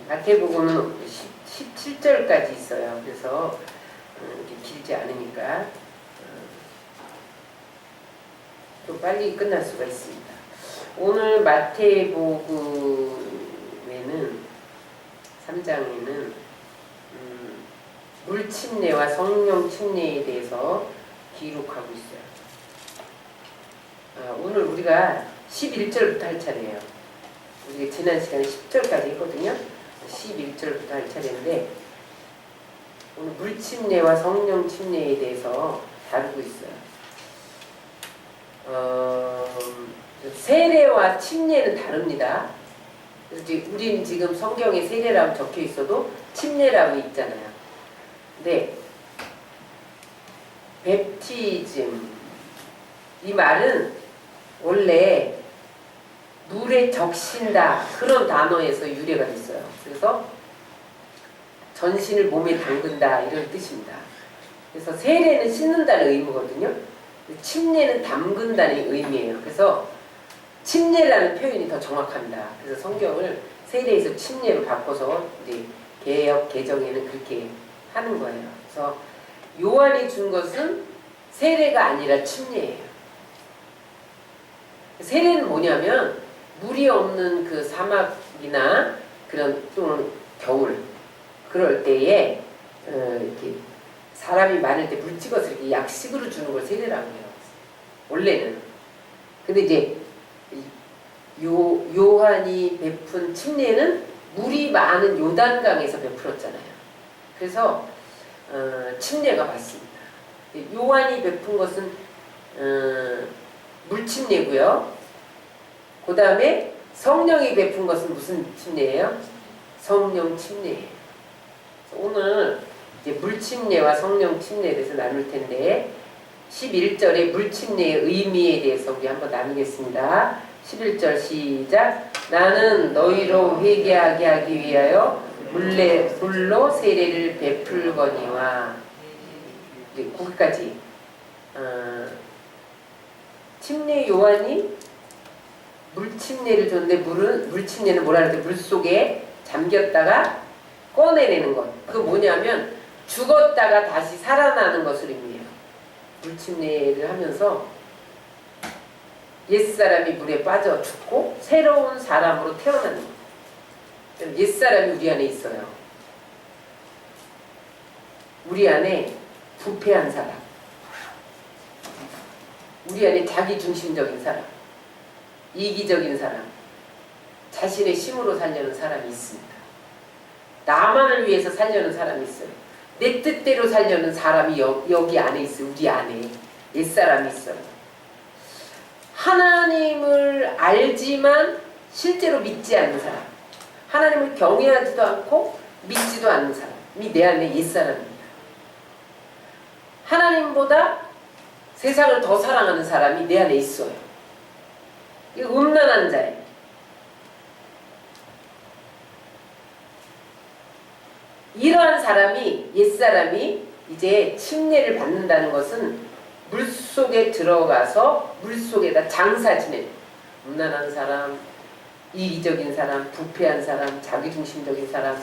마태복음은 17절까지 있어요. 그래서 이렇게 길지 않으니까 또 빨리 끝날 수가 있습니다. 오늘 마태복음에는 3장에는 물침례와 성령 침례에 대해서 기록하고 있어요. 오늘 우리가 11절부터 할 차례예요. 우리가 지난 시간에 10절까지 했거든요. 11절부터 할 차례인데 오늘 물침례와 성령 침례에 대해서 다루고 있어요. 세례와 침례는 다릅니다. 그래서 우리는 지금 성경에 세례라고 적혀 있어도 침례라고 있잖아요. 근데 베프티즘 이 말은 원래 물에 적신다 그런 단어에서 유래가 됐어요. 그래서 전신을 몸에 담근다 이런 뜻입니다. 그래서 세례는 씻는다는 의미거든요. 침례는 담근다는 의미예요. 그래서 침례라는 표현이 더 정확합니다. 그래서 성경을 세례에서 침례로 바꿔서 이제 개역 개정에는 그렇게 하는 거예요. 그래서 요한이 준 것은 세례가 아니라 침례예요. 세례는 뭐냐면 물이 없는 그 사막이나 그런 또는 겨울 그럴 때에 이렇게 사람이 많을 때 물 찍어서 이렇게 약식으로 주는 걸 세례라고 해요. 원래는. 근데 이제 요한이 베푼 침례는 물이 많은 요단강에서 베풀었잖아요. 그래서 침례가 받습니다. 요한이 베푼 것은 물침례고요. 그 다음에 성령이 베푼 것은 무슨 침례예요? 성령 침례예요. 오늘 이제 물침례와 성령 침례에 대해서 나눌 텐데 11절의 물침례의 의미에 대해서 우리 한번 나누겠습니다. 11절 시작. 나는 너희로 회개하게 하기 위하여 물로 세례를 베풀거니와. 이제 거기까지. 침례 요한이 물침례를 줬는데 물침례는 뭐라 그랬어요? 물 속에 잠겼다가 꺼내내는 것. 그거 뭐냐면 죽었다가 다시 살아나는 것을 의미해요. 물침례를 하면서 옛사람이 물에 빠져 죽고 새로운 사람으로 태어나는 것. 옛사람이 우리 안에 있어요. 우리 안에 부패한 사람, 우리 안에 자기중심적인 사람, 이기적인 사람, 자신의 힘으로 살려는 사람이 있습니다. 나만을 위해서 살려는 사람이 있어요. 내 뜻대로 살려는 사람이 여기 안에 있어요. 우리 안에 옛사람이 있어요. 하나님을 알지만 실제로 믿지 않는 사람, 하나님을 경외하지도 않고 믿지도 않는 사람이 내 안에 옛사람입니다. 하나님보다 세상을 더 사랑하는 사람이 내 안에 있어요. 이거 음란한 자예요. 이러한 사람이, 옛사람이 이제 침례를 받는다는 것은 물속에 들어가서 물속에다 장사 지내는 음란한 사람, 이기적인 사람, 부패한 사람, 자기중심적인 사람,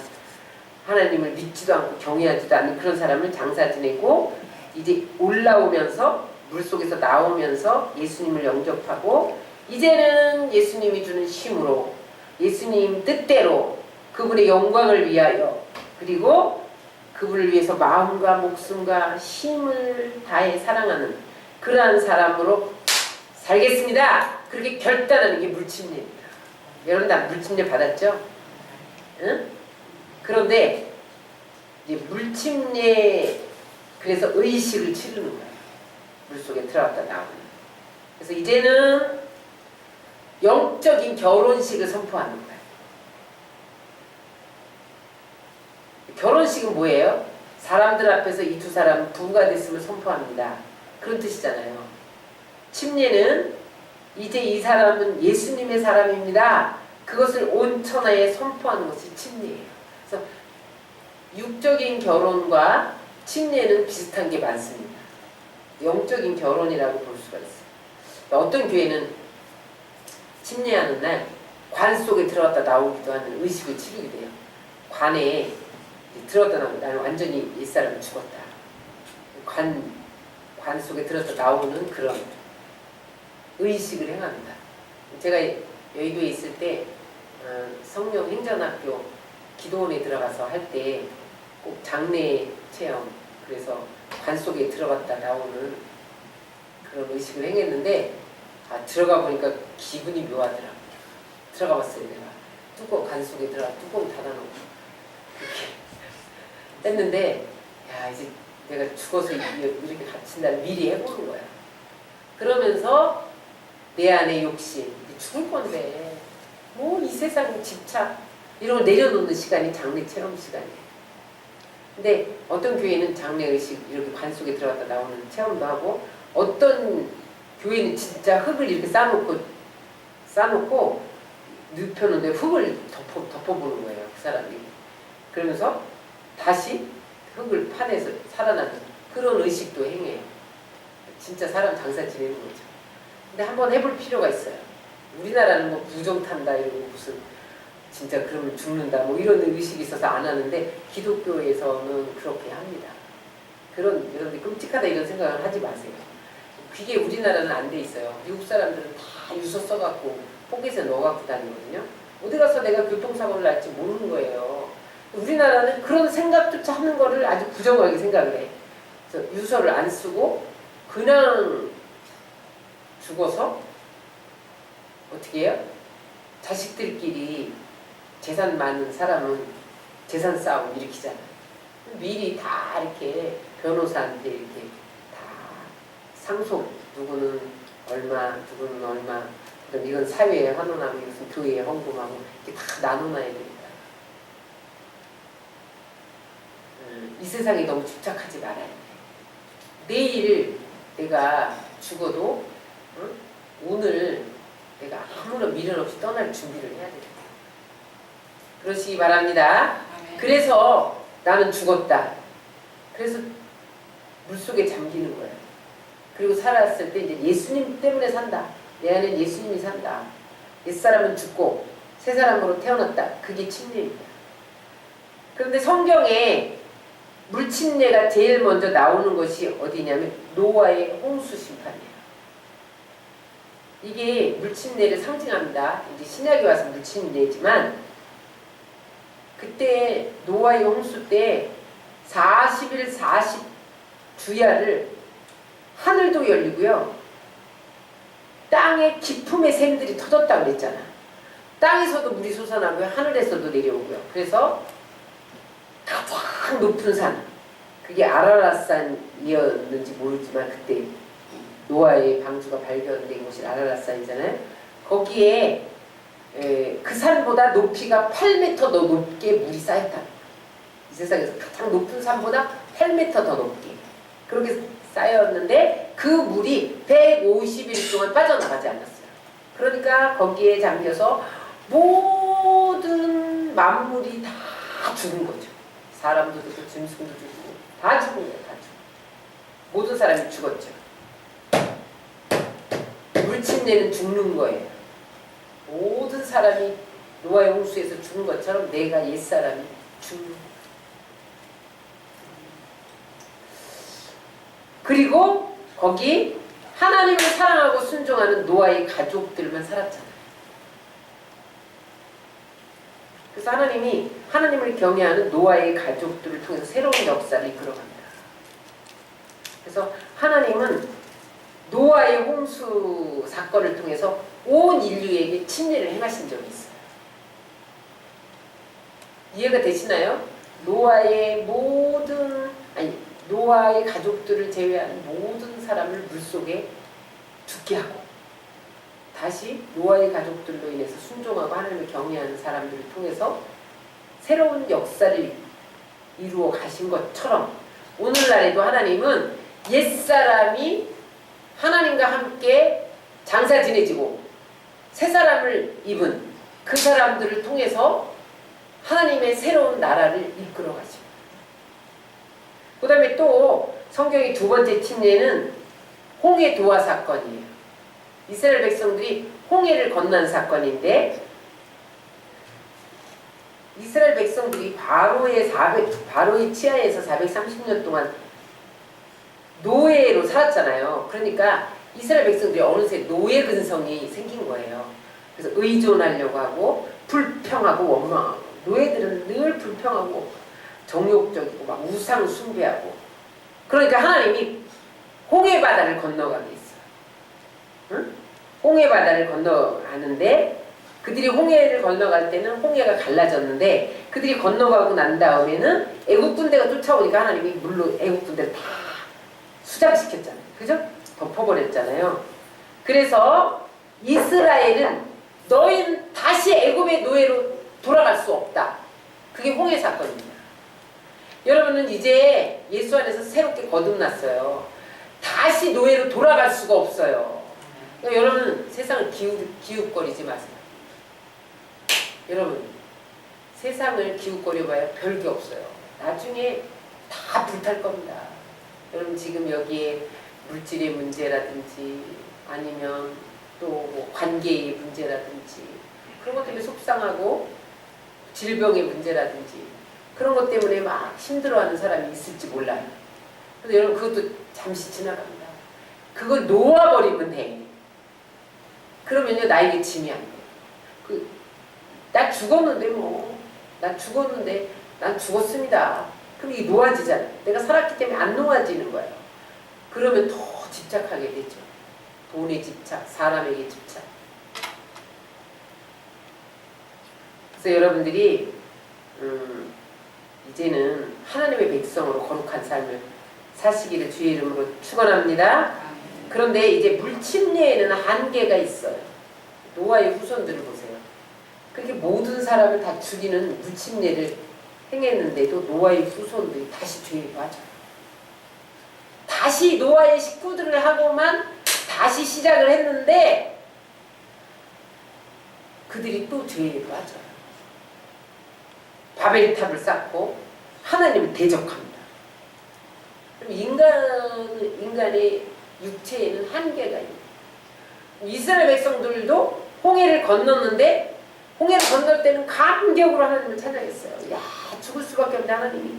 하나님을 믿지도 않고 경외하지도 않는 그런 사람을 장사 지내고 이제 올라오면서 물속에서 나오면서 예수님을 영접하고 이제는 예수님이 주는 힘으로 예수님 뜻대로 그분의 영광을 위하여 그리고 그분을 위해서 마음과 목숨과 힘을 다해 사랑하는 그러한 사람으로 살겠습니다. 그렇게 결단하는 게 물침례입니다. 여러분 다 물침례 받았죠? 응? 그런데 이제 물침례 그래서 의식을 치르는 거예요. 물속에 들어갔다 나오는. 그래서 이제는 영적인 결혼식을 선포하는 거예요. 결혼식은 뭐예요? 사람들 앞에서 이 두 사람은 부부가 됐음을 선포합니다. 그런 뜻이잖아요. 침례는 이제 이 사람은 예수님의 사람입니다. 그것을 온 천하에 선포하는 것이 침례예요. 그래서 육적인 결혼과 침례는 비슷한 게 많습니다. 영적인 결혼이라고 볼 수가 있어요. 어떤 교회는 침례하는 날 관 속에 들어갔다 나오기도 하는 의식을 치르게 돼요. 관에 들었다 나오면 나는 완전히 옛사람 죽었다. 관 속에 들어서 나오는 그런 의식을 행합니다. 제가 여의도에 있을 때 성령 행전학교 기도원에 들어가서 할 때 꼭 장례 체험, 그래서 관 속에 들어갔다 나오는 그런 의식을 행했는데 들어가 보니까 기분이 묘하더라고요. 들어가 봤어요. 내가 뚜껑 관 속에 들어가 뚜껑 닫아놓고 이렇게 했는데 야 이제 내가 죽어서 이렇게 갇힌다는 미리 해보는 거야. 그러면서 내 안의 욕심, 죽을 건데 뭐 이 세상 집착 이런 걸 내려놓는 시간이 장례 체험 시간이에요. 근데 어떤 교회는 장례의식 이렇게 관 속에 들어갔다 나오는 체험도 하고, 어떤 교회는 진짜 흙을 이렇게 싸놓고 눕혀놓는데 흙을 덮어보는 거예요. 그 사람이. 그러면서 다시 흙을 파내서 살아나는 그런 의식도 행해요. 진짜 사람 장사 지내는 거죠. 근데 한번 해볼 필요가 있어요. 우리나라는 뭐 부정탄다 이러고 무슨 진짜 그러면 죽는다 뭐 이런 의식이 있어서 안 하는데, 기독교에서는 그렇게 합니다. 여러분들이 끔찍하다 이런 생각을 하지 마세요. 그게 우리나라는 안 돼 있어요. 미국 사람들은 다 유서 써갖고 포켓에 넣어갖고 다니거든요. 어디 가서 내가 교통사고를 날지 모르는 거예요. 우리나라는 그런 생각조차 하는 거를 아주 부정하게 생각을 해. 그래서 유서를 안 쓰고 그냥 죽어서 어떻게 해요? 자식들끼리 재산 많은 사람은 재산 싸움 일으키잖아요. 미리 다 이렇게 변호사한테 이렇게 다 상속, 누구는 얼마, 누구는 얼마, 그럼 이건 사회에 환원하고 이것은 교회에 헌금하고 이렇게 다 나눠놔야 됩니다. 이 세상에 너무 집착하지 말아야 돼. 내일 내가 죽어도 오늘 내가 아무런 미련 없이 떠날 준비를 해야 됩니다. 그러시기 바랍니다. 그래서 나는 죽었다. 그래서 물속에 잠기는 거예요. 그리고 살았을 때 이제 예수님 때문에 산다. 내 안엔 예수님이 산다. 옛사람은 죽고 새 사람으로 태어났다. 그게 침례입니다. 그런데 성경에 물침례가 제일 먼저 나오는 것이 어디냐면 노아의 홍수 심판이에요. 이게 물침례를 상징합니다. 이제 신약에 와서 물침례지만 그때 노아의 홍수 때 40일 40주야를 하늘도 열리고요. 땅의 깊음의 샘들이 터졌다고 그랬잖아. 땅에서도 물이 솟아나고요. 하늘에서도 내려오고요. 그래서 가장 높은 산, 그게 아라랏산이었는지 모르지만 그때 노아의 방주가 발견된 곳이 아라랏산이잖아요. 거기에 그 산보다 높이가 8m 더 높게 물이 쌓였다. 이 세상에서 가장 높은 산보다 8m 더 높게 그렇게 쌓였는데 그 물이 150일 동안 빠져나가지 않았어요. 그러니까 거기에 잠겨서 모든 만물이 다 죽은 거죠. 사람도 죽고 짐승도 죽고 다 죽은 거예요. 다 죽은. 모든 사람이 죽었죠. 물침례는 죽는 거예요. 모든 사람이 노아의 홍수에서 죽은 것처럼 내가 옛사람이 죽는 거예요. 그리고 거기 하나님을 사랑하고 순종하는 노아의 가족들만 살았잖아요. 그래서 하나님이 하나님을 경외하는 노아의 가족들을 통해서 새로운 역사를 이끌어갑니다. 그래서 하나님은 노아의 홍수 사건을 통해서 온 인류에게 침례를 행하신 적이 있어요. 이해가 되시나요? 노아의 가족들을 제외한 모든 사람을 물속에 죽게 하고 다시 노아의 가족들로 인해서 순종하고 하나님을 경외하는 사람들을 통해서 새로운 역사를 이루어 가신 것처럼 오늘날에도 하나님은 옛사람이 하나님과 함께 장사 지내지고 새 사람을 입은 그 사람들을 통해서 하나님의 새로운 나라를 이끌어 가십니다. 그 다음에 또 성경의 두 번째 침례는 홍해 도화 사건이에요. 이스라엘 백성들이 홍해를 건넌 사건인데 이스라엘 백성들이 바로의 치하에서 430년 동안 노예로 살았잖아요. 그러니까 이스라엘 백성들이 어느새 노예 근성이 생긴 거예요. 그래서 의존하려고 하고 불평하고 원망하고, 노예들은 늘 불평하고 정욕적이고 막 우상 숭배하고, 그러니까 하나님이 홍해 바다를 건너가게 했어요. 응? 홍해 바다를 건너가는데, 그들이 홍해를 건너갈 때는 홍해가 갈라졌는데, 그들이 건너가고 난 다음에는 애국 군대가 쫓아오니까 하나님이 물로 애국 군대를 다 수장시켰잖아요. 그죠? 덮어버렸잖아요. 그래서 이스라엘은 너희는 다시 애굽의 노예로 돌아갈 수 없다. 그게 홍해 사건입니다. 여러분은 이제 예수 안에서 새롭게 거듭났어요. 다시 노예로 돌아갈 수가 없어요. 그러니까 여러분 세상을 기웃거리지 마세요. 여러분 세상을 기웃거려봐야 별게 없어요. 나중에 다 불탈 겁니다. 여러분 지금 여기에 물질의 문제라든지 아니면 또 관계의 문제라든지 그런 것 때문에 속상하고 질병의 문제라든지 그런 것 때문에 막 힘들어하는 사람이 있을지 몰라요. 그래서 여러분 그것도 잠시 지나갑니다. 그걸 놓아버리면 돼. 그러면요 나에게 짐이 안 돼요. 나 죽었는데 나 죽었는데 난 죽었습니다. 그럼 이게 놓아지잖아요. 내가 살았기 때문에 안 놓아지는 거예요. 그러면 더 집착하게 되죠. 돈에 집착, 사람에게 집착. 그래서 여러분들이 이제는 하나님의 백성으로 거룩한 삶을 사시기를 주의 이름으로 축원합니다. 그런데 이제 물침례에는 한계가 있어요. 노아의 후손들을 보세요. 그렇게 모든 사람을 다 죽이는 물침례를 행했는데도 노아의 후손들이 다시 죄에 빠져요. 다시 노아의 식구들을 하고만 다시 시작을 했는데 그들이 또 죄에 빠져요. 바벨탑을 쌓고 하나님을 대적합니다. 그럼 인간의 육체에는 한계가 있어요. 이스라엘 백성들도 홍해를 건넜는데 홍해를 건널 때는 감격으로 하나님을 찬양했어요. 야 죽을 수밖에 없는데 하나님이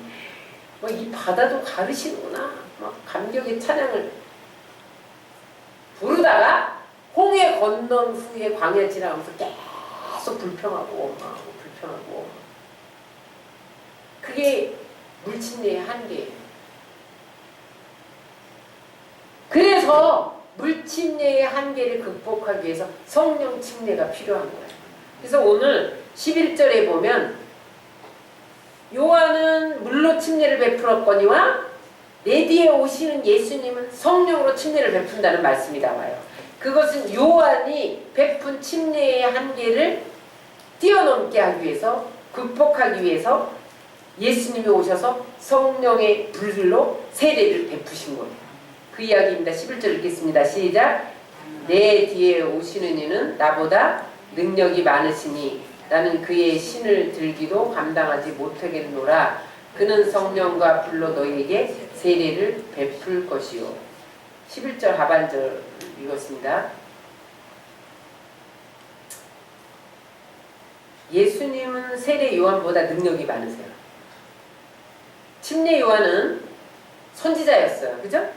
이 바다도 가르시는구나. 막 감격의 찬양을 부르다가 홍해 건넌 후에 광야 지나가면서 계속 불평하고 원망하고 불평하고. 그게 물침례의 한계예요. 그래서 물침례의 한계를 극복하기 위해서 성령 침례가 필요한 거예요. 그래서 오늘 11절에 보면 요한은 물로 침례를 베풀었거니와 내 뒤에 오시는 예수님은 성령으로 침례를 베푼다는 말씀이 나와요. 그것은 요한이 베푼 침례의 한계를 뛰어넘게 하기 위해서, 극복하기 위해서 예수님이 오셔서 성령의 불로 세례를 베푸신 거예요. 그 이야기입니다. 11절 읽겠습니다. 시작. 내 뒤에 오시는 이는 나보다 능력이 많으시니 나는 그의 신을 들기도 감당하지 못하겠노라. 그는 성령과 불로 너희에게 세례를 베풀 것이요. 11절 하반절 읽었습니다. 예수님은 세례 요한보다 능력이 많으세요. 침례 요한은 선지자였어요. 그죠?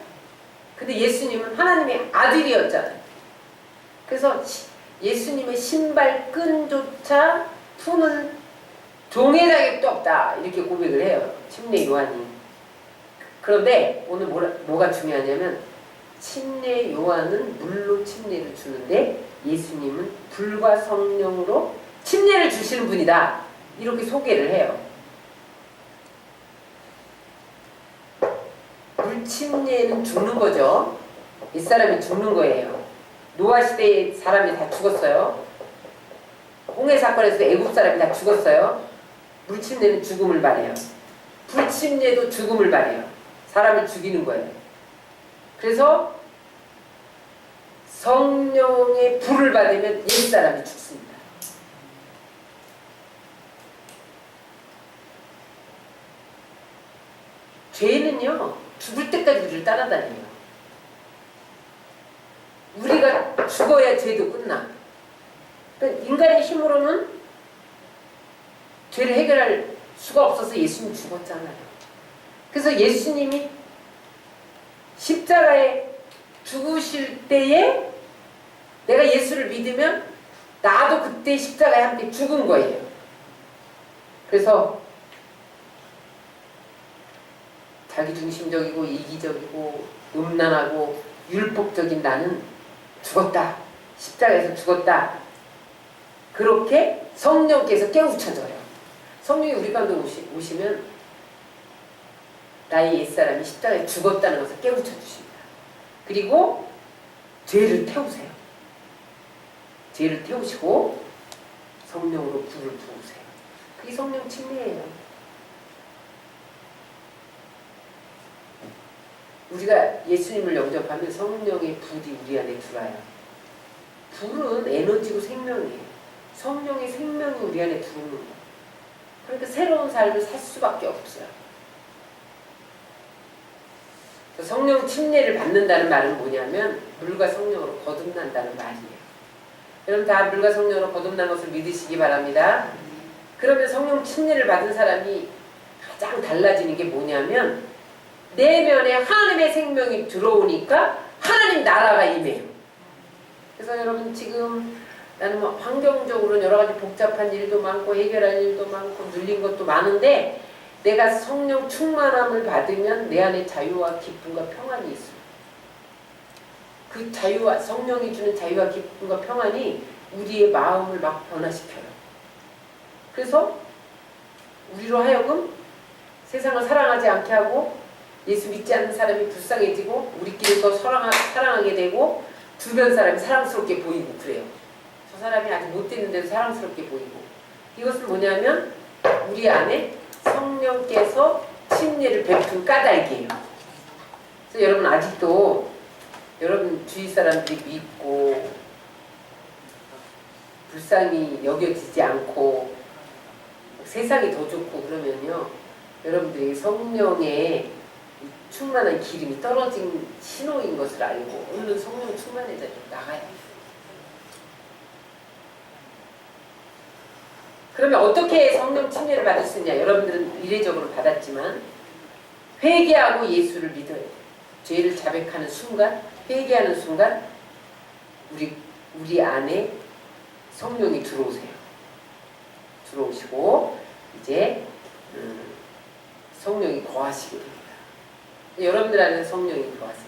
근데 예수님은 하나님의 아들이었잖아요. 그래서 예수님의 신발끈조차 푸는 종의 자격도 없다. 이렇게 고백을 해요. 침례 요한이. 그런데 오늘 뭐가 중요하냐면 침례 요한은 물로 침례를 주는데 예수님은 불과 성령으로 침례를 주시는 분이다. 이렇게 소개를 해요. 물침례는 죽는 거죠. 윗사람이 죽는 거예요. 노아 시대에 사람이 다 죽었어요. 홍해 사건에서도 애국 사람이 다 죽었어요. 물침례는 죽음을 말해요. 불침례도 죽음을 말해요. 사람을 죽이는 거예요. 그래서 성령의 불을 받으면 옛사람이 죽습니다. 죄는요 죽을 때까지 우리를 따라다녀요. 우리가 죽어야 죄도 끝나. 그러니까 인간의 힘으로는 죄를 해결할 수가 없어서 예수님 죽었잖아요. 그래서 예수님이 십자가에 죽으실 때에 내가 예수를 믿으면 나도 그때 십자가에 함께 죽은 거예요. 그래서 자기중심적이고 이기적이고 음란하고 율법적인 나는 죽었다. 십자가에서 죽었다. 그렇게 성령께서 깨우쳐져요. 성령이 우리 가운데 오시면 나의 옛사람이 십자가에 죽었다는 것을 깨우쳐 주십니다. 그리고 죄를 태우세요. 죄를 태우시고 성령으로 불을 부으세요. 그게 성령 침례예요. 우리가 예수님을 영접하면 성령의 불이 우리 안에 들어와요. 불은 에너지고 생명이에요. 성령의 생명이 우리 안에 들어오는 거예요. 그러니까 새로운 삶을 살 수밖에 없어요. 성령 침례를 받는다는 말은 뭐냐면 물과 성령으로 거듭난다는 말이에요. 여러분 다 물과 성령으로 거듭난 것을 믿으시기 바랍니다. 그러면 성령 침례를 받은 사람이 가장 달라지는 게 뭐냐면 내면에 하나님의 생명이 들어오니까 하나님 나라가 임해요. 그래서 여러분 지금 나는 뭐 환경적으로 여러 가지 복잡한 일도 많고 해결할 일도 많고 눌린 것도 많은데 내가 성령 충만함을 받으면 내 안에 자유와 기쁨과 평안이 있어요. 그 자유와 성령이 주는 자유와 기쁨과 평안이 우리의 마음을 막 변화시켜요. 그래서 우리로 하여금 세상을 사랑하지 않게 하고 예수 믿지 않는 사람이 불쌍해지고 우리끼리 더 사랑하게 되고 주변 사람이 사랑스럽게 보이고 그래요. 저 사람이 아직 못됐는데도 사랑스럽게 보이고 이것은 뭐냐면 우리 안에 성령께서 침례를 베푼 까닭이에요. 그래서 여러분 아직도 여러분 주위 사람들이 믿고 불쌍히 여겨지지 않고 세상이 더 좋고 그러면요 여러분들이 성령의 충만한 기름이 떨어진 신호인 것을 알고 얼른 성령 충만해져 나가야 돼요. 그러면 어떻게 성령 침례를 받을 수 있냐? 여러분들은 이례적으로 받았지만 회개하고 예수를 믿어야 돼요. 죄를 자백하는 순간, 회개하는 순간 우리 안에 성령이 들어오세요. 들어오시고 이제 성령이 거하시게 됩니다. 여러분들 안에 성령이 거하세요.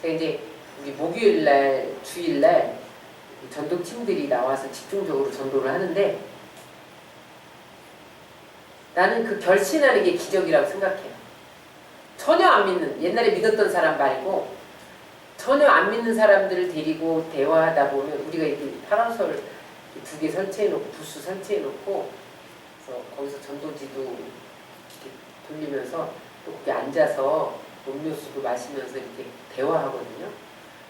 제가 이제 우리 목요일날, 주일날 전도팀들이 나와서 집중적으로 전도를 하는데 나는 그 결신하는 게 기적이라고 생각해요. 전혀 안 믿는, 옛날에 믿었던 사람 말고 전혀 안 믿는 사람들을 데리고 대화하다 보면 우리가 이렇게 파라솔 2개 설치해놓고 부스 설치해놓고 그래서 거기서 전도지도 이렇게 돌리면서 또 거기 앉아서 음료수도 마시면서 이렇게 대화하거든요.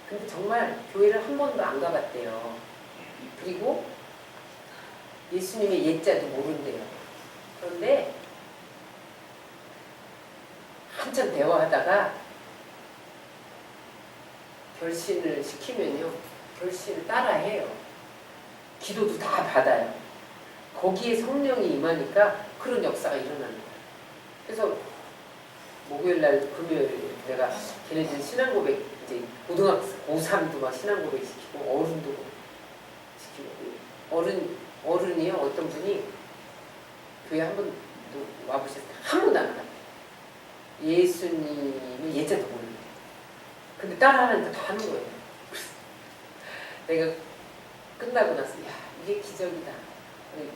근데 정말 교회를 한 번도 안 가봤대요. 그리고 예수님의 옛자도 모른대요. 그런데 한참 대화하다가 결신을 시키면요. 결신을 따라해요. 기도도 다 받아요. 거기에 성령이 임하니까 그런 역사가 일어나는 거예요. 그래서 목요일날, 금요일 내가 걔네들 신앙고백 이제 고등학생 고3도 막 신앙고백 시키고 어른도 시키고 어른이요 어떤 분이 교회 한 번도 와보셨어요. 한 번도 안 가요. 예수님의 예자도 모르는데 근데 따라하니까 다 하는 거예요. 내가 끝나고 나서 야 이게 기적이다.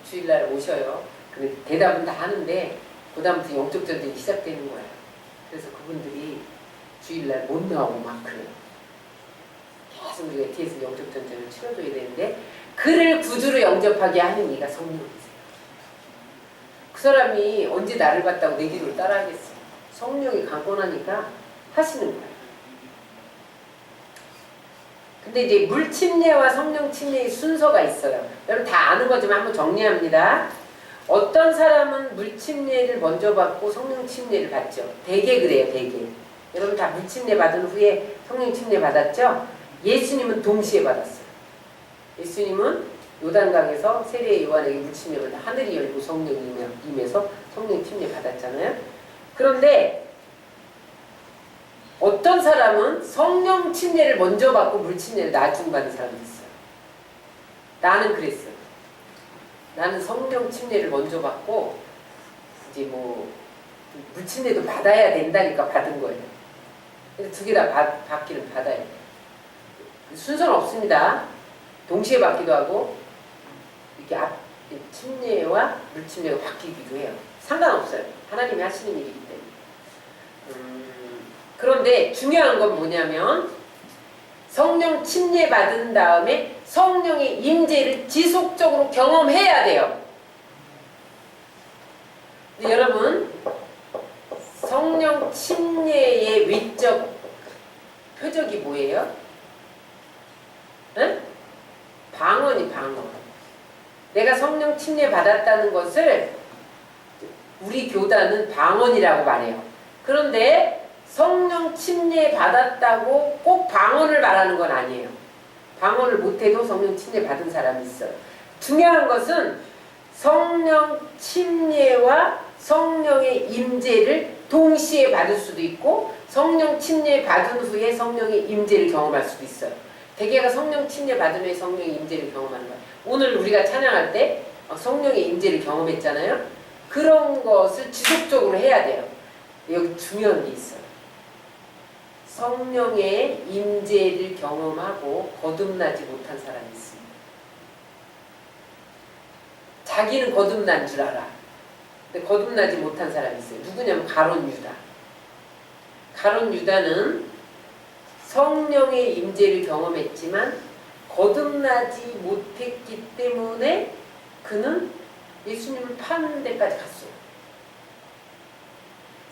주일날 오셔요. 근데 대답은 다 하는데 그다음부터 영적 전쟁이 시작되는 거예요. 그래서 그분들이 주일날 못 나오고 막 그래요. 계속 우리가 뒤에서 영적 전쟁을 치러줘야 되는데 그를 구주로 영접하게 하는 이가 성령이세요. 그 사람이 언제 나를 봤다고 내 기도를 따라하겠어요. 성령이 강권하니까 하시는 거예요. 근데 이제 물 침례와 성령 침례의 순서가 있어요. 여러분 다 아는 거지만 한번 정리합니다. 어떤 사람은 물 침례를 먼저 받고 성령 침례를 받죠. 대개 그래요. 대개. 여러분 다 물 침례 받은 후에 성령 침례 받았죠? 예수님은 동시에 받았어요. 예수님은 요단강에서 세례 요한에게 물침례를 하늘이 열고 성령이 임해서 성령 침례 받았잖아요. 그런데 어떤 사람은 성령 침례를 먼저 받고 물 침례를 나중 받은 사람이 있어요. 나는 그랬어요. 나는 성령 침례를 먼저 받고 이제 뭐 물 침례도 받아야 된다니까 받은 거예요. 근데 두 개 다 받기는 받아야 돼요. 순서는 없습니다. 동시에 받기도 하고 이렇게 침례와 물 침례가 바뀌기도 해요. 상관없어요. 하나님이 하시는 일이기 때문에. 그런데 중요한 건 뭐냐면 성령 침례 받은 다음에 성령의 임재를 지속적으로 경험해야 돼요. 근데 여러분 성령 침례의 외적 표적이 뭐예요? 응? 방언이 방언. 내가 성령 침례 받았다는 것을 우리 교단은 방언이라고 말해요. 그런데 성령 침례 받았다고 꼭 방언을 말하는 건 아니에요. 방언을 못해도 성령 침례 받은 사람이 있어요. 중요한 것은 성령 침례와 성령의 임재를 동시에 받을 수도 있고 성령 침례 받은 후에 성령의 임재를 경험할 수도 있어요. 대개가 성령 침례 받은 후에 성령의 임재를 경험하는 거예요. 오늘 우리가 찬양할 때 성령의 임재를 경험했잖아요. 그런 것을 지속적으로 해야 돼요. 여기 중요한 게 있어요. 성령의 임재를 경험하고 거듭나지 못한 사람이 있습니다. 자기는 거듭난 줄 알아. 근데 거듭나지 못한 사람이 있어요. 누구냐면 가룟 유다. 가룟 유다는 성령의 임재를 경험했지만 거듭나지 못했기 때문에 그는 예수님을 파는 데까지 갔어요.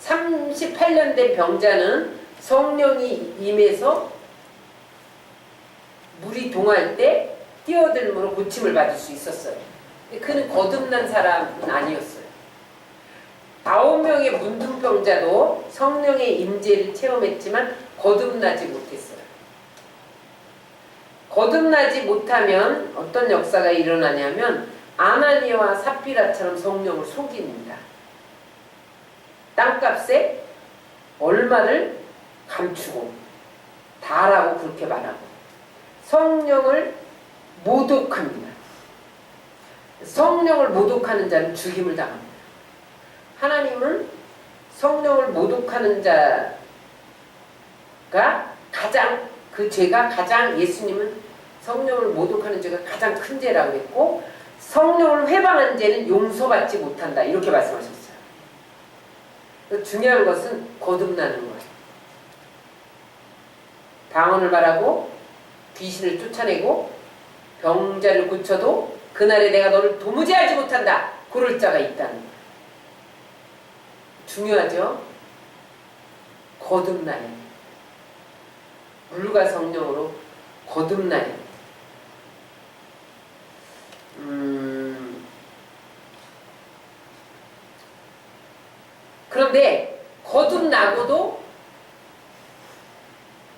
38년 된 병자는 성령이 임해서 물이 동할 때 뛰어들므로 고침을 받을 수 있었어요. 근데 그는 거듭난 사람은 아니었어요. 9명의 문둥병자도 성령의 임재를 체험했지만 거듭나지 못했어요. 거듭나지 못하면 어떤 역사가 일어나냐면 아나니아와 삽비라처럼 성령을 속입니다. 땅값에 얼마를 감추고 다라고 그렇게 말하고 성령을 모독합니다. 성령을 모독하는 자는 죽임을 당합니다. 하나님은 성령을 모독하는 자가 가장 그 죄가 가장 예수님은 성령을 모독하는 죄가 가장 큰 죄라고 했고 성령을 회방한 죄는 용서받지 못한다 이렇게 말씀하셨어요. 중요한 것은 거듭나는 거예요. 방언을 말하고 귀신을 쫓아내고 병자를 고쳐도 그날에 내가 너를 도무지 알지 못한다 그럴 자가 있다는 거예요. 중요하죠? 거듭나야 돼요. 물과 성령으로 거듭나야 돼요. 그런데 거듭나고도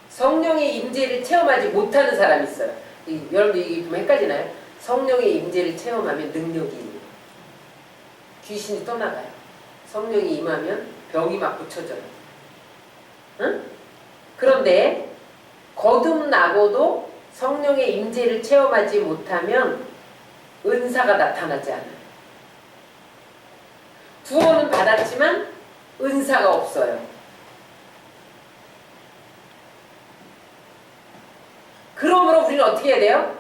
성령의 임재를 체험하지 못하는 사람이 있어요. 여러분들 이게 좀 헷갈리나요? 성령의 임재를 체험하면 능력이 있는 거예요. 귀신이 떠나가요. 성령이 임하면 병이 막 고쳐져요. 응? 그런데 거듭나고도 성령의 임재를 체험하지 못하면 은사가 나타나지 않아요. 구원은 받았지만 은사가 없어요. 그러므로 우리는 어떻게 해야 돼요?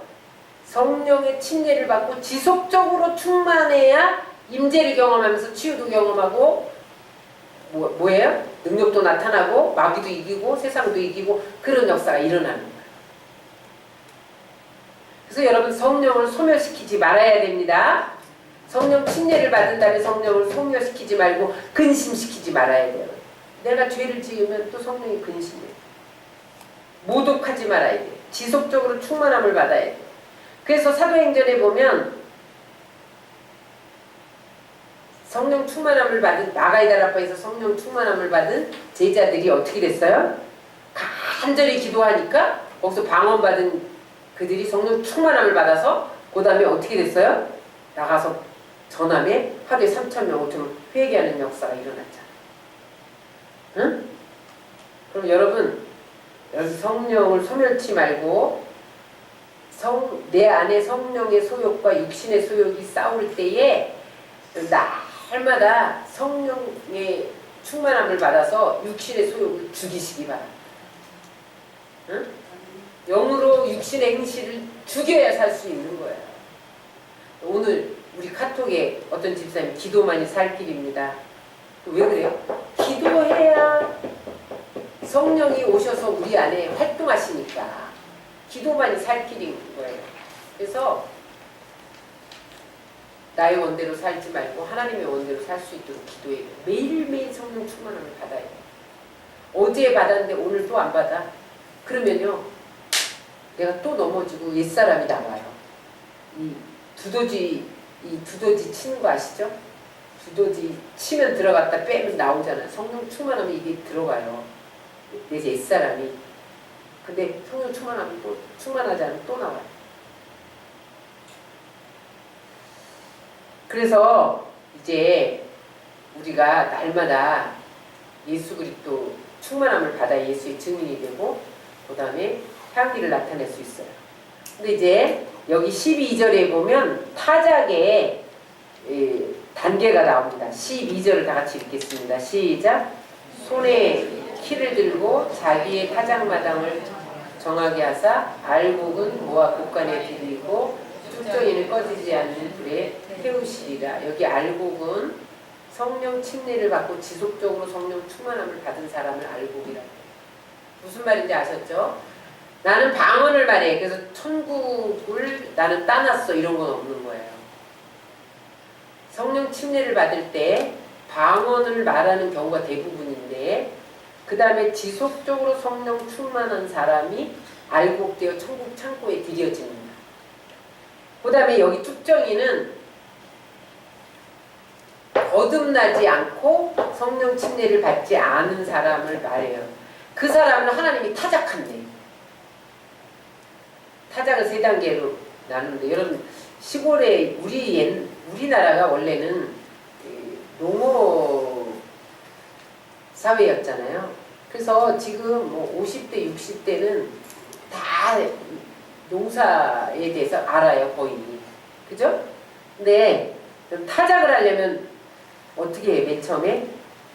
성령의 침례를 받고 지속적으로 충만해야 임재를 경험하면서 치유도 경험하고 뭐예요? 능력도 나타나고 마귀도 이기고 세상도 이기고 그런 역사가 일어나는 거예요. 그래서 여러분 성령을 소멸시키지 말아야 됩니다. 성령 침례를 받은 다음에 성령을 소멸시키지 말고 근심시키지 말아야 돼요. 내가 죄를 지으면 또 성령이 근심해요. 모독하지 말아야 돼요. 지속적으로 충만함을 받아야 돼요. 그래서 사도행전에 보면 성령 충만함을 받은 마가이다라파에서 성령 충만함을 받은 제자들이 어떻게 됐어요? 간절히 기도하니까 거기서 방언 받은 그들이 성령 충만함을 받아서 그 다음에 어떻게 됐어요? 나가서 전함에 하루에 3,000명, 5,000명 회개하는 역사가 일어났잖아. 응? 그럼 여러분, 여기 성령을 소멸치 말고 내 안에 성령의 소욕과 육신의 소욕이 싸울 때에 날마다 성령의 충만함을 받아서 육신의 소욕을 죽이시기 바랍니다. 응? 영으로 육신의 행실을 죽여야 살 수 있는 거예요. 오늘 우리 카톡에 어떤 집사님 기도만이 살 길입니다. 왜 그래요? 기도해야 성령이 오셔서 우리 안에 활동하시니까 기도만이 살 길인 거예요. 그래서 나의 원대로 살지 말고 하나님의 원대로 살 수 있도록 기도해요. 매일매일 성령 충만함을 받아야 돼요. 어제 받았는데 오늘 또 안 받아. 그러면요, 내가 또 넘어지고 옛사람이 나와요. 이 두더지 치는 거 아시죠? 두더지 치면 들어갔다 빼면 나오잖아요. 성령 충만하면 이게 들어가요. 내 옛사람이. 근데 성령 충만하면 또 충만하지 않으면 또 나와요. 그래서 이제 우리가 날마다 예수 그리스도 충만함을 받아 예수의 증인이 되고 그 다음에 향기를 나타낼 수 있어요. 근데 이제 여기 12절에 보면 타작의 단계가 나옵니다. 12절을 다 같이 읽겠습니다. 시작. 손에 키를 들고 자기의 타작마당을 정하게 하사 알곡은 모아 곳간에 들이고 쭉정이는 꺼지지 않는 불에 태우시리라. 여기 알곡은 성령 침례를 받고 지속적으로 성령 충만함을 받은 사람을 알곡이라고 해요. 무슨 말인지 아셨죠? 나는 방언을 말해. 그래서 천국을 나는 따놨어. 이런 건 없는 거예요. 성령 침례를 받을 때 방언을 말하는 경우가 대부분인데 그 다음에 지속적으로 성령 충만한 사람이 알곡되어 천국 창고에 들여집니다. 그 다음에 여기 쭉정이는 거듭나지 않고 성령 침례를 받지 않은 사람을 말해요. 그 사람은 하나님이 타작한대. 타작을 3단계로 나누는데 여러분 시골에 우리나라가 원래는 농어 사회였잖아요. 그래서 지금 뭐 50대, 60대는 다 농사에 대해서 알아요, 거의. 그죠? 근데 타작을 하려면 어떻게 해, 맨 처음에?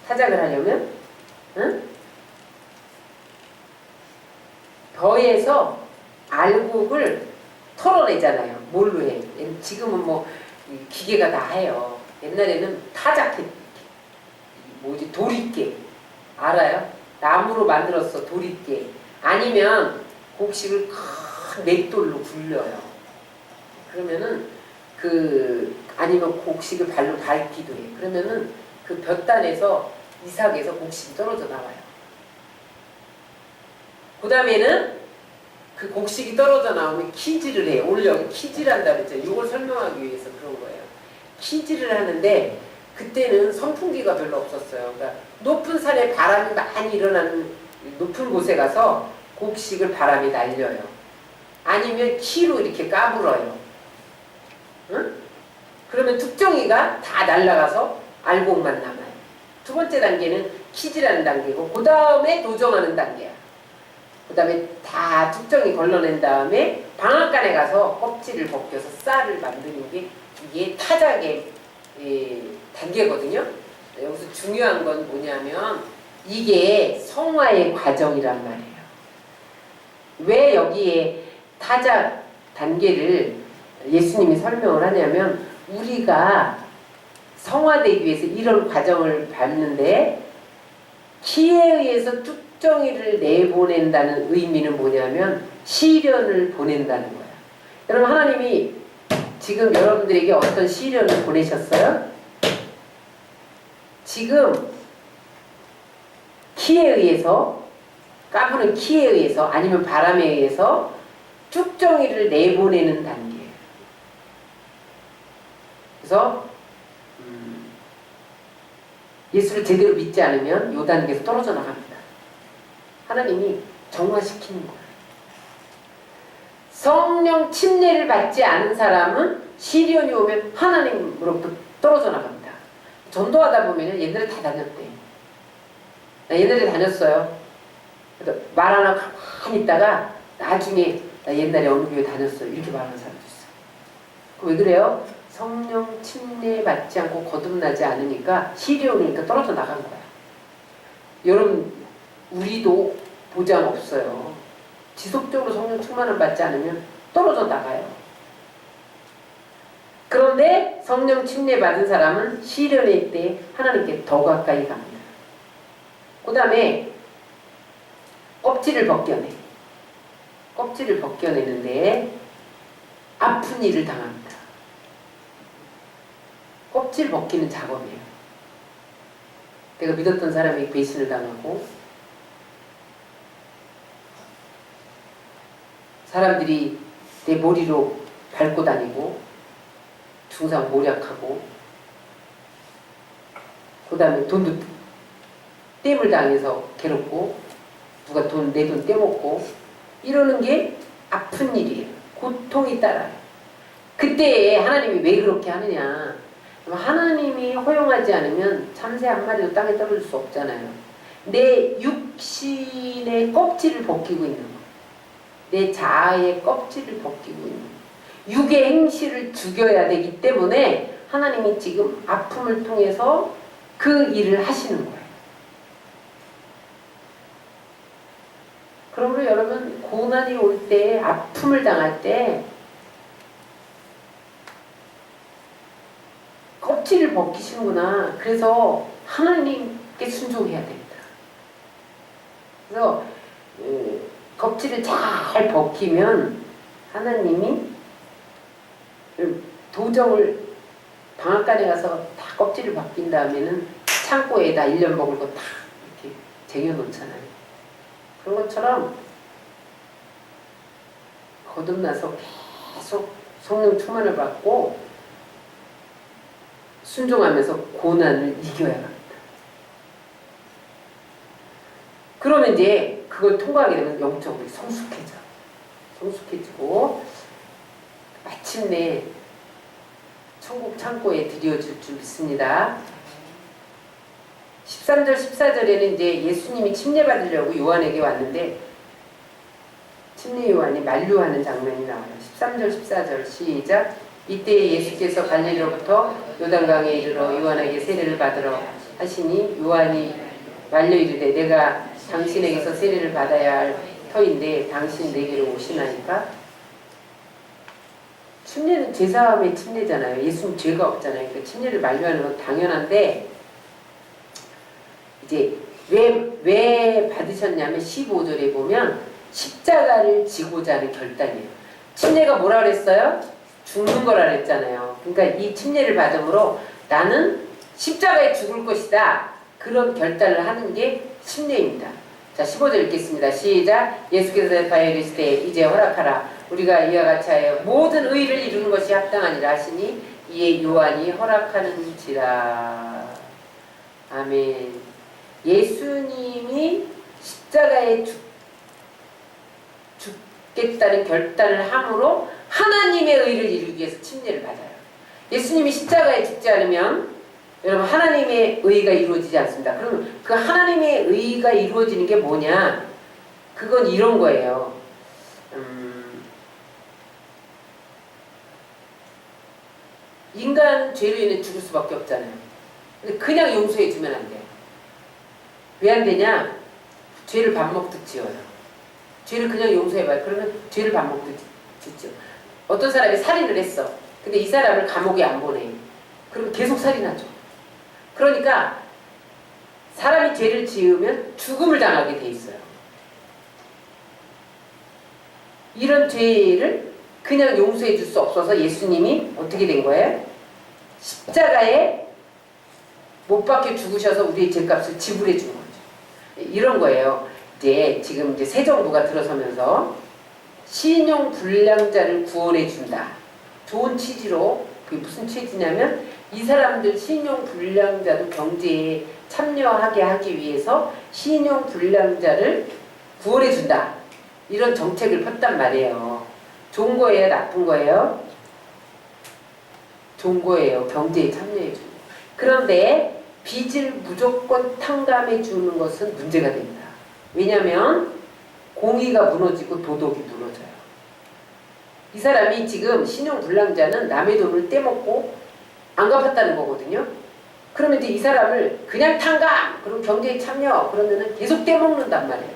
타작을 하려면? 응? 벼에서 알곡을 털어내잖아요. 뭘로 해? 지금은 뭐 기계가 다 해요. 옛날에는 타작했, 뭐지, 도리깨. 알아요? 나무로 만들었어, 도리깨. 아니면 곡식을 큰 맷돌로 굴려요. 그러면은 아니면 곡식을 발로 밟기도 해. 그러면은 그 볕단에서 이삭에서 곡식이 떨어져 나와요. 그 다음에는 그 곡식이 떨어져 나오면 키질을 해요. 오늘 여기 키질한다 그랬죠. 이걸 설명하기 위해서 그런 거예요. 키질을 하는데 그때는 선풍기가 별로 없었어요. 그러니까 높은 산에 바람이 많이 일어나는 높은 곳에 가서 곡식을 바람이 날려요. 아니면 키로 이렇게 까불어요. 응? 그러면 툭정이가 다 날아가서 알곡만 남아요. 두 번째 단계는 키질하는 단계고 그 다음에 도정하는 단계야. 그 다음에 다 툭정이 걸러낸 다음에 방앗간에 가서 껍질을 벗겨서 쌀을 만드는 게 이게 타작의 단계거든요. 여기서 중요한 건 뭐냐면 이게 성화의 과정이란 말이에요. 왜 여기에 타작 단계를 예수님이 설명을 하냐면 우리가 성화되기 위해서 이런 과정을 밟는데 키에 의해서 뚝정이를 내보낸다는 의미는 뭐냐면 시련을 보낸다는 거예요. 여러분 하나님이 지금 여러분들에게 어떤 시련을 보내셨어요? 지금 키에 의해서 까부는 키에 의해서 아니면 바람에 의해서 쭉정이를 내보내는 단계예요. 그래서 예수를 제대로 믿지 않으면 이 단계에서 떨어져 나갑니다. 하나님이 정화시키는 거예요. 성령 침례를 받지 않은 사람은 시련이 오면 하나님으로부터 떨어져 나갑니다. 전도하다 보면 옛날에 다 다녔대. 나 옛날에 다녔어요. 말 안 하고 가만히 있다가 나중에 나 옛날에 어느 교회 다녔어요. 이렇게 말하는 사람도 있어. 왜 그래요? 성령 침례 받지 않고 거듭나지 않으니까 시련이 오니까 떨어져 나간 거야. 여러분 우리도 보장 없어요. 지속적으로 성령 충만을 받지 않으면 떨어져 나가요. 그런데 성령 침례 받은 사람은 시련의 때 하나님께 더 가까이 갑니다. 그 다음에 껍질을 벗겨내. 껍질을 벗겨내는데 아픈 일을 당합니다. 껍질 벗기는 작업이에요. 내가 믿었던 사람에게 배신을 당하고 사람들이 내 머리로 밟고 다니고 중상 모략하고 그 다음에 돈도 땜을 당해서 괴롭고 누가 내 돈 떼먹고 이러는 게 아픈 일이에요. 고통이 따라요. 그때 하나님이 왜 그렇게 하느냐. 하나님이 허용하지 않으면 참새 한 마리도 땅에 떨어질 수 없잖아요. 내 육신의 껍질을 벗기고 있는 거. 내 자아의 껍질을 벗기고 있는 거. 육의 행실을 죽여야 되기 때문에 하나님이 지금 아픔을 통해서 그 일을 하시는 거예요. 그러므로 여러분 고난이 올 때 아픔을 당할 때 껍질을 벗기시는구나. 그래서 하나님께 순종해야 됩니다. 그래서 껍질을 잘 벗기면 하나님이 도정을 방앗간에 가서 다 껍질을 벗긴 다음에는 창고에다 1년 먹을 거 다 이렇게 쟁여놓잖아요. 그런 것처럼 거듭나서 계속 성령 충만을 받고 순종하면서 고난을 이겨야 합니다. 그러면 이제 그걸 통과하게 되면 영적으로 성숙해지고 마침내 천국 창고에 들여질 줄 믿습니다. 13절 14절에는 이제 예수님이 침례받으려고 요한에게 왔는데 침례 요한이 만류하는 장면이 나와요. 13절 14절 시작. 이때 예수께서 갈릴리로부터 요단강에 이르러 요한에게 세례를 받으러 하시니 요한이 말려 이르되 내가 당신에게서 세례를 받아야 할 터인데 당신 내게로 오시나이까. 침례는 제사함의 침례잖아요. 예수는 죄가 없잖아요. 그러니까 침례를 만류하는 건 당연한데 이제 왜 받으셨냐면 15절에 보면 십자가를 지고자 하는 결단이에요. 침례가 뭐라 그랬어요? 죽는 거라 그랬잖아요. 그러니까 이 침례를 받음으로 나는 십자가에 죽을 것이다. 그런 결단을 하는 게 침례입니다. 자 15절 읽겠습니다. 시작. 예수께서 대답하여 이르시되 이제 허락하라. 우리가 이와 같이 하여 모든 의를 이루는 것이 합당하니라 하시니 이에 요한이 허락하는지라. 아멘. 예수님이 십자가에 죽겠다는 결단을 함으로 하나님의 의를 이루기 위해서 침례를 받아요. 예수님이 십자가에 죽지 않으면 여러분 하나님의 의가 이루어지지 않습니다. 그러면 그 하나님의 의가 이루어지는 게 뭐냐? 그건 이런 거예요. 인간 죄로 인해 죽을 수밖에 없잖아요. 근데 그냥 용서해 주면 안 돼요. 왜 안 되냐? 죄를 밥 먹듯 지어요. 죄를 그냥 용서해봐요. 그러면 죄를 밥 먹듯 짓죠. 어떤 사람이 살인을 했어. 근데 이 사람을 감옥에 안 보내. 그럼 계속 살인하죠. 그러니까 사람이 죄를 지으면 죽음을 당하게 돼 있어요. 이런 죄를 그냥 용서해 줄 수 없어서 예수님이 어떻게 된 거예요? 십자가에 못 박혀 죽으셔서 우리의 죄값을 지불해 준 거죠. 이런 거예요. 이제 지금 이제 새 정부가 들어서면서 신용 불량자를 구원해 준다. 좋은 취지로. 그게 무슨 취지냐면 이 사람들 신용 불량자도 경제에 참여하게 하기 위해서 신용 불량자를 구원해 준다. 이런 정책을 폈단 말이에요. 좋은 거예요? 나쁜 거예요? 좋은 거예요. 경제에 참여해 주는. 그런데 빚을 무조건 탕감해 주는 것은 문제가 됩니다. 왜냐하면 공의가 무너지고 도덕이 무너져요. 이 사람이 지금 신용불량자는 남의 돈을 떼먹고 안 갚았다는 거거든요. 그러면 이제 이 사람을 그냥 탕감! 그리고 경제에 참여! 그러면은 계속 떼먹는단 말이에요.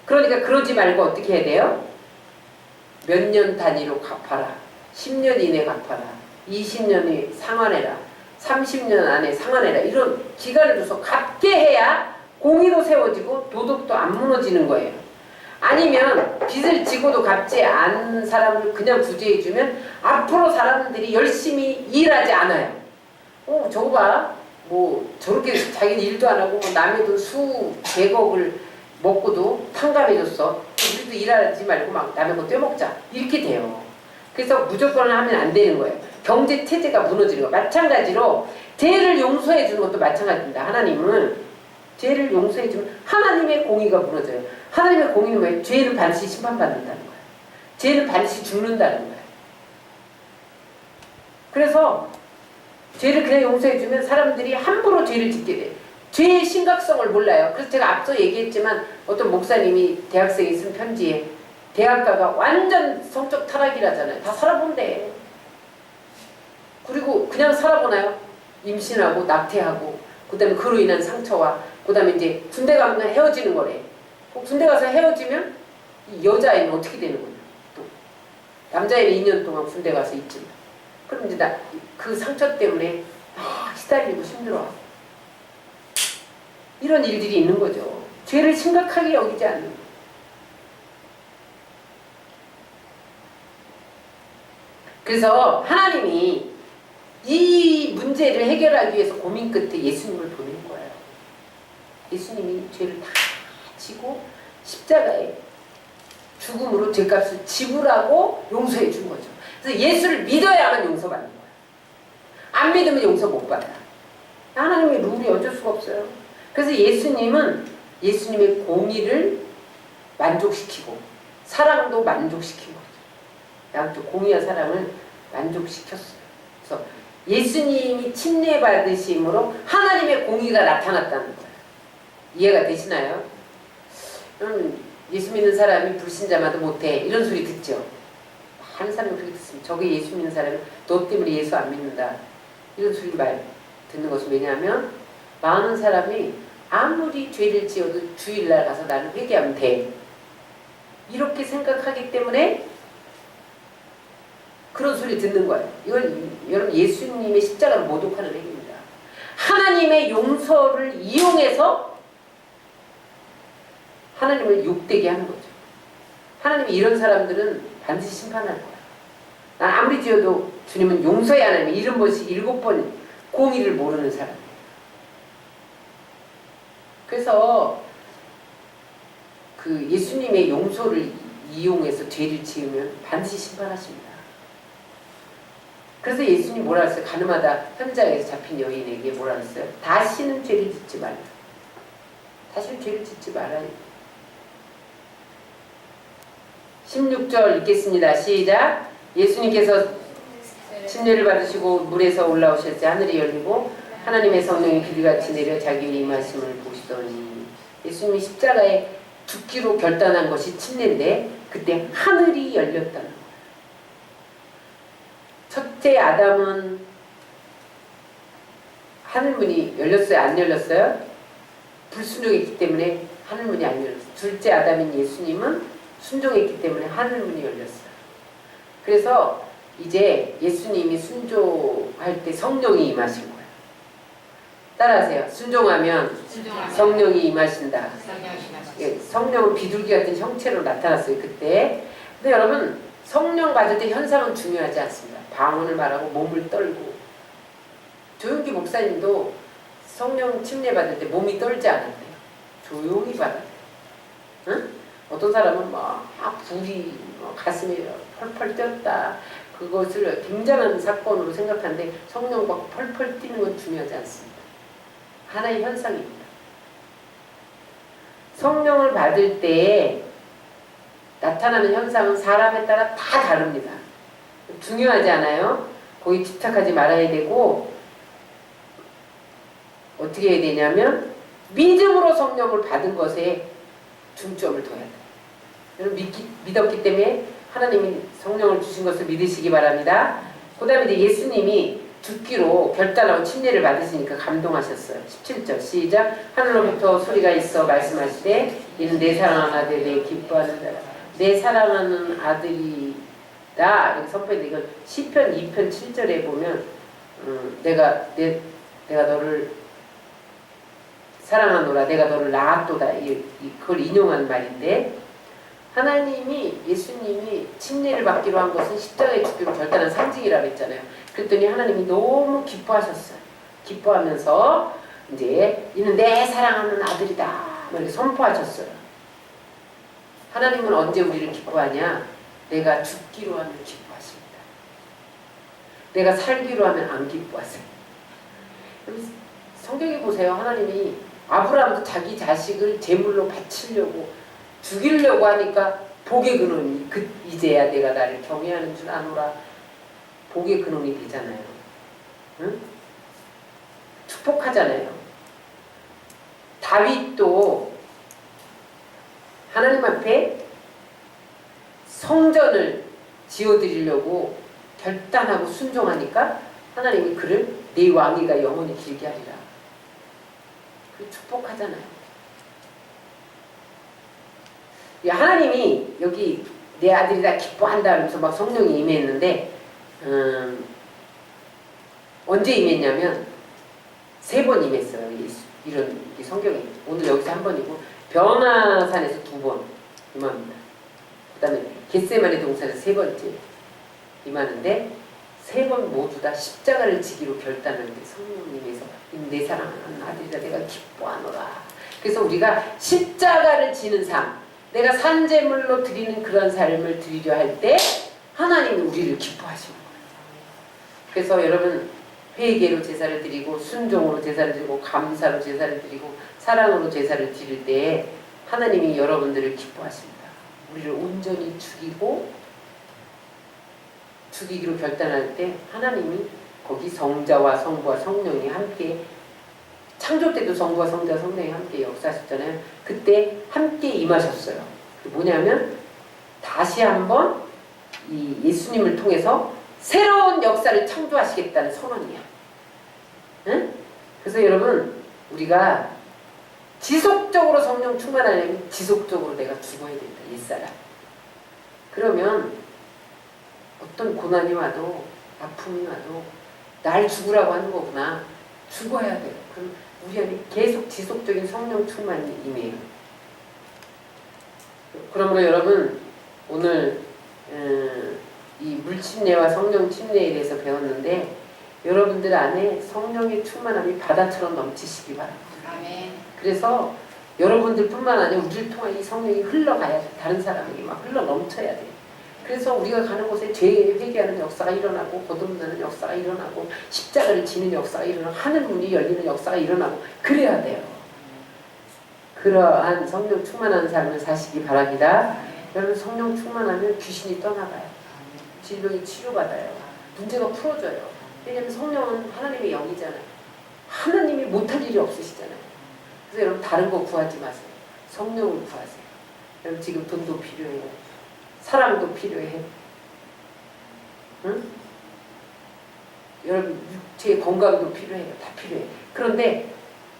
그러니까 그러지 말고 어떻게 해야 돼요? 몇 년 단위로 갚아라. 10년 이내 갚아라. 20년이 상환해라. 30년 안에 상환해라. 이런 기간을 둬서 갚게 해야 공의도 세워지고 도덕도 안 무너지는 거예요. 아니면 빚을 지고도 갚지 않은 사람을 그냥 구제해주면 앞으로 사람들이 열심히 일하지 않아요. 저거 봐. 뭐 저렇게 자기는 일도 안 하고 뭐 남의 돈 수백억을 먹고도 탕감해줬어. 우리도 일하지 말고 막 남의 거 떼먹자. 이렇게 돼요. 그래서 무조건 하면 안 되는 거예요. 경제 체제가 무너지는 거예요. 마찬가지로 죄를 용서해 주는 것도 마찬가지입니다. 하나님은 죄를 용서해 주면 하나님의 공의가 무너져요. 하나님의 공의는 뭐예요? 죄는 반드시 심판받는다는 거예요. 죄는 반드시 죽는다는 거예요. 그래서 죄를 그냥 용서해 주면 사람들이 함부로 죄를 짓게 돼요. 죄의 심각성을 몰라요. 그래서 제가 앞서 얘기했지만 어떤 목사님이 대학생이 쓴 편지에 대학가가 완전 성적 타락이라잖아요. 다 살아본대. 그리고 그냥 살아보나요? 임신하고 낙태하고 그 다음에 그로 인한 상처와 그 다음에 이제 군대 가면 헤어지는 거래. 군대 가서 헤어지면 이 여자애는 어떻게 되는 거냐. 또 남자애는 2년 동안 군대 가서 있지만 그럼 이제 그 상처 때문에 시달리고 힘들어하고 이런 일들이 있는 거죠. 죄를 심각하게 여기지 않는 거예요. 그래서 하나님이 이 문제를 해결하기 위해서 고민 끝에 예수님을 보낸 거예요. 예수님이 죄를 다 지고 십자가에 죽음으로 죄값을 지불하고 용서해 준 거죠. 그래서 예수를 믿어야만 용서받는 거예요. 안 믿으면 용서 못 받아요. 하나님의 룰이 어쩔 수가 없어요. 그래서 예수님은 예수님의 공의를 만족시키고 사랑도 만족시킨 거죠. 양쪽 공의와 사랑을 만족시켰어요. 그래서 예수님이 침례받으심으로 하나님의 공의가 나타났다는 거예요. 이해가 되시나요? 예수 믿는 사람이 불신자마도 못해 이런 소리 듣죠. 많은 사람이 그렇게 듣습니다. 저게 예수 믿는 사람이 너 때문에 예수 안 믿는다 이런 소리 듣는 것은 왜냐하면 많은 사람이 아무리 죄를 지어도 주일날 가서 나는 회개하면 돼 이렇게 생각하기 때문에 그런 소리 듣는 거예요. 이건 여러분 예수님의 십자가를 모독하는 행위입니다. 하나님의 용서를 이용해서 하나님을 욕되게 하는 거죠. 하나님이 이런 사람들은 반드시 심판할 거야. 난 아무리 지어도 주님은 용서해야 하나님 이런 것이 7번 공의를 모르는 사람이에요. 그래서 그 예수님의 용서를 이용해서 죄를 지으면 반드시 심판하십니다. 그래서 예수님 뭐라 했어요? 가늠하다 현장에서 잡힌 여인에게 뭐라 했어요? 다시는 죄를 짓지 말라. 다시는 죄를 짓지 말아요. 16절 읽겠습니다. 시작. 예수님께서 침례를 받으시고 물에서 올라오실 때 하늘이 열리고 하나님의 성령이 비둘기같이 내려 자기 위에 임하심을 보시더니 예수님이 십자가에 죽기로 결단한 것이 침례인데 그때 하늘이 열렸다는 거예요. 첫째 아담은 하늘문이 열렸어요? 안 열렸어요? 불순종했기 때문에 하늘문이 안 열렸어요. 둘째 아담인 예수님은 순종했기 때문에 하늘문이 열렸어요. 그래서 이제 예수님이 순종할 때 성령이 임하신 거예요. 따라하세요. 순종하면 성령이 임하신다. 성령은 비둘기 같은 형체로 나타났어요. 그때. 근데 여러분 성령 받을 때 현상은 중요하지 않습니다. 방언을 말하고 몸을 떨고 조용기 목사님도 성령 침례 받을 때 몸이 떨지 않았대요. 조용히 받았대요. 응? 어떤 사람은 막 불이 가슴에 펄펄 뛰었다. 그것을 굉장한 사건으로 생각하는데 성령과 펄펄 뛰는 건 중요하지 않습니다. 하나의 현상입니다. 성령을 받을 때 나타나는 현상은 사람에 따라 다 다릅니다. 중요하지 않아요? 거기 집착하지 말아야 되고 어떻게 해야 되냐면 믿음으로 성령을 받은 것에 중점을 둬야 돼요. 여러분 믿었기 때문에 하나님이 성령을 주신 것을 믿으시기 바랍니다. 그 다음에 이제 예수님이 죽기로 결단하고 침례를 받으시니까 감동하셨어요. 17절 시작. 하늘로부터 소리가 있어 말씀하시되 이는 내 사랑하는 아들 내 기뻐하는 자라. 내 사랑하는 아들이다. 이렇게 선포했는데 이건 시편 2편 7절에 보면 내가 너를 사랑하노라 내가 너를 낳았도다. 그걸 인용한 말인데 하나님이 예수님이 침례를 받기로 한 것은 십자가에 죽기로 결단한 상징이라고 했잖아요. 그랬더니 하나님이 너무 기뻐하셨어요. 기뻐하면서 이제 이는 내 사랑하는 아들이다 이렇게 선포하셨어요. 하나님은 언제 우리를 기뻐하냐? 내가 죽기로 하면 기뻐하십니다. 내가 살기로 하면 안 기뻐하세요. 성경에 보세요. 하나님이 아브라함도 자기 자식을 제물로 바치려고 죽이려고 하니까 복의 근원이 이제야 내가 나를 경외하는 줄 아노라. 복의 근원이 되잖아요. 응? 축복하잖아요. 다윗도 하나님 앞에 성전을 지어드리려고 결단하고 순종하니까 하나님이 그를 네 왕위가 영원히 길게 하리라. 그 축복하잖아요. 하나님이 여기 내 아들이다 기뻐한다 하면서 막 성령이 임했는데 언제 임했냐면 3번 임했어요. 이런 성경에 오늘 여기서 1번이고 변화산에서 2번 임합니다. 그 다음에 겟세마네 동산에서 3번째 임하는데 3번 모두 다 십자가를 지기로 결단하는데 성령님에서 내 사랑하는 아들이다 내가 기뻐하노라. 그래서 우리가 십자가를 지는 삶 내가 산제물로 드리는 그런 삶을 드리려 할 때 하나님이 우리를 기뻐하시는 거예요. 그래서 여러분 회개로 제사를 드리고 순종으로 제사를 드리고 감사로 제사를 드리고 사랑으로 제사를 드릴 때 하나님이 여러분들을 기뻐하십니다. 우리를 온전히 죽이기로 결단할 때 하나님이 거기 성자와 성부와 성령이 함께 창조 때도 성부와 성자와 성령이 함께 역사하셨잖아요. 그때 함께 임하셨어요. 뭐냐면 다시 한번 이 예수님을 통해서 새로운 역사를 창조하시겠다는 선언이야. 응? 그래서 여러분 우리가 지속적으로 성령 충만하려면 지속적으로 내가 죽어야 된다. 옛사람. 그러면 어떤 고난이 와도 아픔이 와도 날 죽으라고 하는 거구나. 죽어야 돼요. 그럼 우리 안에 계속 지속적인 성령 충만이 임해요. 그러므로 여러분 오늘 이 물침례와 성령 침례에 대해서 배웠는데 여러분들 안에 성령의 충만함이 바다처럼 넘치시기 바랍니다. 아멘. 그래서 여러분들 뿐만 아니라 우리를 통해 이 성령이 흘러가야 돼. 다른 사람에게 막 흘러 넘쳐야 돼. 그래서 우리가 가는 곳에 죄 회개하는 역사가 일어나고 거듭나는 역사가 일어나고 십자가를 지는 역사가 일어나고 하늘 문이 열리는 역사가 일어나고 그래야 돼요. 그러한 성령 충만한 삶을 사시기 바랍니다. 여러분 성령 충만하면 귀신이 떠나가요. 질병이 치료받아요. 문제가 풀어져요. 왜냐하면 성령은 하나님의 영이잖아요. 하나님이 못할 일이 없으시잖아요. 그래서 여러분 다른 거 구하지 마세요. 성령을 구하세요. 여러분 지금 돈도 필요해요. 사랑도 필요해. 응? 여러분 육체의 건강도 필요해요. 다 필요해. 그런데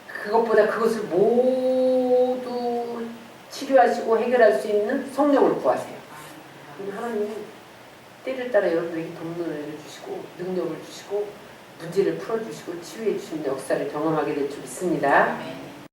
그것보다 그것을 모두 치료하시고 해결할 수 있는 성령을 구하세요. 하나님이 때를 따라 여러분에게 돕는 은혜를 주시고 능력을 주시고 문제를 풀어주시고 치유해 주시는 역사를 경험하게 될 줄 믿습니다.